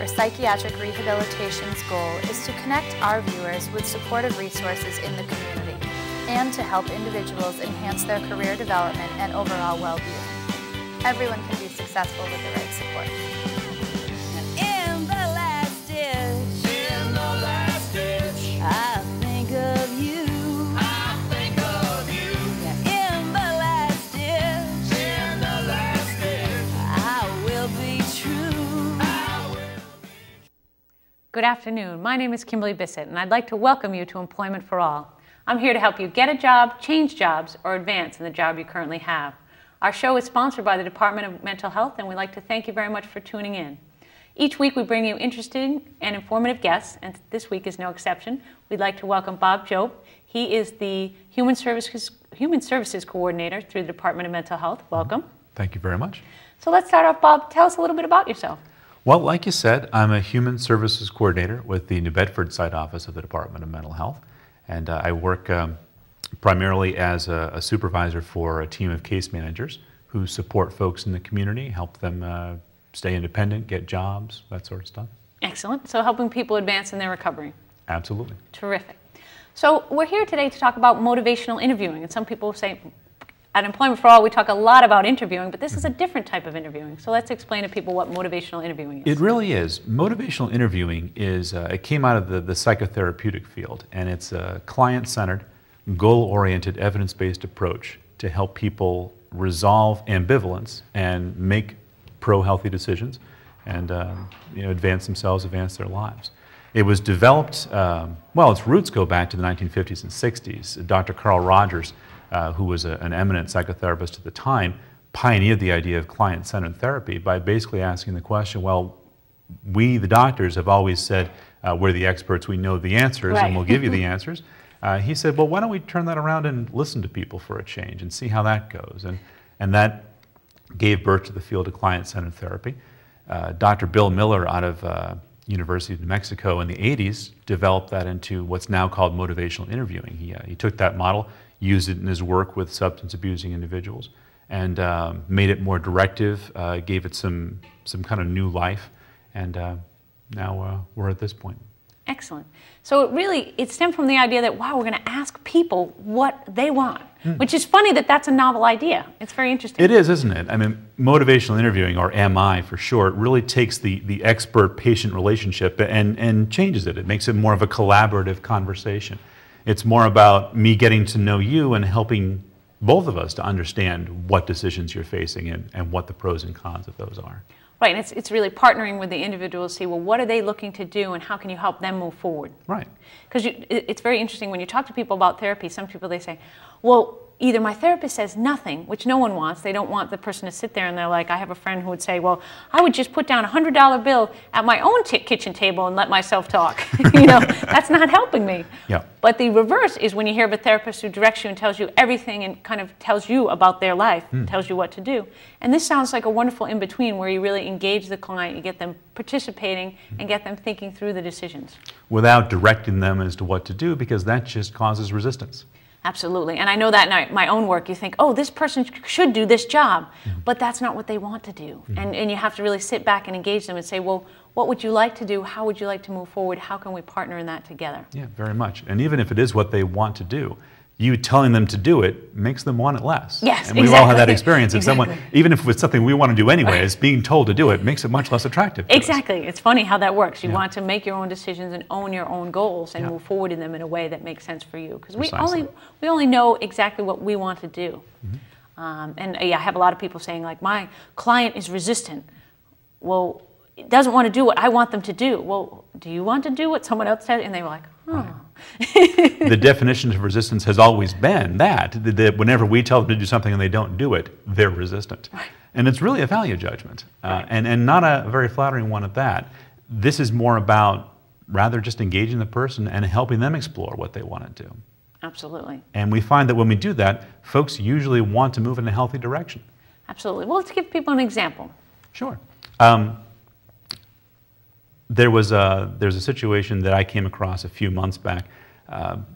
for Psychiatric Rehabilitation's goal is to connect our viewers with supportive resources in the community and to help individuals enhance their career development and overall well-being. Everyone can be successful with the right support. In the last ditch, I think of you. I think of you. In the last ditch, In the last ditch, I will be true. I will. Good afternoon. My name is Kimberly Bissett, and I'd like to welcome you to Employment for All. I'm here to help you get a job, change jobs, or advance in the job you currently have. Our show is sponsored by the Department of Mental Health, and we'd like to thank you very much for tuning in. Each week we bring you interesting and informative guests, and this week is no exception. We'd like to welcome Bob Jope. He is the Human Services Coordinator through the Department of Mental Health. Welcome. Thank you very much. So let's start off, Bob. Tell us a little bit about yourself. Well, like you said, I'm a Human Services Coordinator with the New Bedford site office of the Department of Mental Health, and I work primarily as a supervisor for a team of case managers who support folks in the community, help them stay independent, get jobs, that sort of stuff. Excellent. So helping people advance in their recovery. Absolutely. Terrific. So we're here today to talk about motivational interviewing, and some people say at Employment for All we talk a lot about interviewing, but this is a different type of interviewing. So let's explain to people what motivational interviewing is. It really is. Motivational interviewing is, it came out of the psychotherapeutic field, and it's a client-centered, goal-oriented, evidence-based approach to help people resolve ambivalence and make pro-healthy decisions and advance themselves, advance their lives. It was developed, well, its roots go back to the 1950s and 60s. Dr. Carl Rogers, who was an eminent psychotherapist at the time, pioneered the idea of client-centered therapy by basically asking the question, well, we, the doctors, have always said we're the experts, we know the answers, Right. and we'll give you the answers. He said, well, why don't we turn that around and listen to people for a change and see how that goes? And that gave birth to the field of client-centered therapy. Dr. Bill Miller out of University of New Mexico in the 80s developed that into what's now called motivational interviewing. He took that model, used it in his work with substance abusing individuals, and made it more directive, gave it some kind of new life, and now we're at this point. Excellent. So it stemmed from the idea that, wow, we're going to ask people what they want, which is funny that that's a novel idea. It's very interesting. It is, isn't it? I mean, motivational interviewing, or MI for short, really takes the expert-patient relationship and changes it. It makes it more of a collaborative conversation. It's more about me getting to know you and helping both of us to understand what decisions you're facing and what the pros and cons of those are. Right, and it's really partnering with the individual to see, well, what are they looking to do and how can you help them move forward? Right. Because it's very interesting when you talk to people about therapy, some people, they say, well, either my therapist says nothing, which no one wants. They don't want the person to sit there and they're like, I have a friend who would say, well, I would just put down a $100 bill at my own kitchen table and let myself talk. That's not helping me. Yeah. But the reverse is when you hear of a therapist who directs you and tells you everything and kind of tells you about their life, tells you what to do. And this sounds like a wonderful in-between where you really engage the client, you get them participating and get them thinking through the decisions. Without directing them as to what to do, because that just causes resistance. Absolutely. And I know that in my own work, you think, oh, this person should do this job, but that's not what they want to do. And you have to really sit back and engage them and say, well, what would you like to do? How would you like to move forward? How can we partner in that together? Yeah, very much. And even if it is what they want to do, you telling them to do it makes them want it less. Yes, and we've all had that exactly. experience. If Exactly. someone, even if it's something we want to do anyways, being told to do it makes it much less attractive to us. Exactly. It's funny how that works. You Yeah. want to make your own decisions and own your own goals and Yeah. move forward in them in a way that makes sense for you. Because Precisely. we only know exactly what we want to do. And I have a lot of people saying, like, my client is resistant. Well, it doesn't want to do what I want them to do. Well, do you want to do what someone else said? And they were like, oh. Right. The definition of resistance has always been that whenever we tell them to do something and they don't do it, they're resistant. Right. And it's really a value judgment, Right. and not a very flattering one at that. This is more about rather just engaging the person and helping them explore what they want to do. Absolutely. And we find that when we do that, folks usually want to move in a healthy direction. Absolutely. Well, let's give people an example. Sure. There's a situation that I came across a few months back.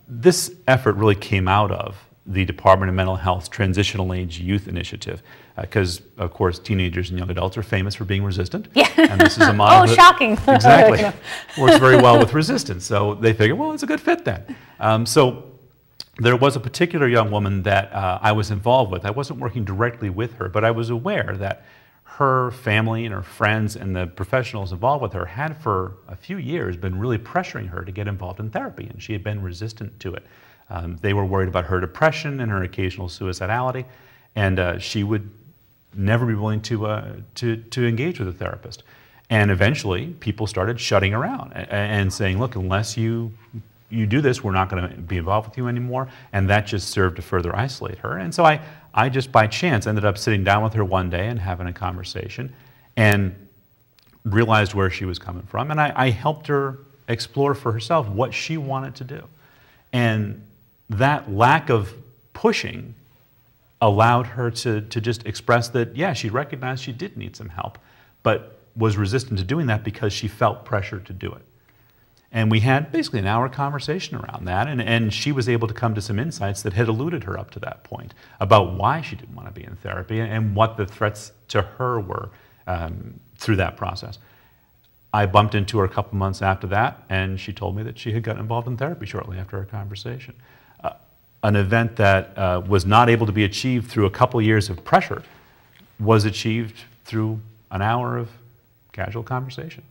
This effort really came out of the Department of Mental Health's Transitional Age Youth Initiative, because, of course, teenagers and young adults are famous for being resistant. Yeah. And this is a model Oh, that- shocking. Exactly. Works very well with resistance. So they figured, well, it's a good fit then. So there was a particular young woman that I was involved with. I wasn't working directly with her, but I was aware that her family and her friends and the professionals involved with her had for a few years been really pressuring her to get involved in therapy, and she had been resistant to it. They were worried about her depression and her occasional suicidality, and she would never be willing to engage with a therapist. And eventually, people started shutting her out and saying, look, unless you do this, we're not going to be involved with you anymore. And that just served to further isolate her. And so I just by chance ended up sitting down with her one day and having a conversation and realized where she was coming from. And I helped her explore for herself what she wanted to do. And that lack of pushing allowed her to just express that, yeah, she recognized she did need some help, but was resistant to doing that because she felt pressure to do it. And we had basically an hour conversation around that, and she was able to come to some insights that had eluded her up to that point about why she didn't want to be in therapy and what the threats to her were through that process. I bumped into her a couple months after that, and she told me that she had gotten involved in therapy shortly after our conversation. An event that was not able to be achieved through a couple years of pressure was achieved through an hour of casual conversation.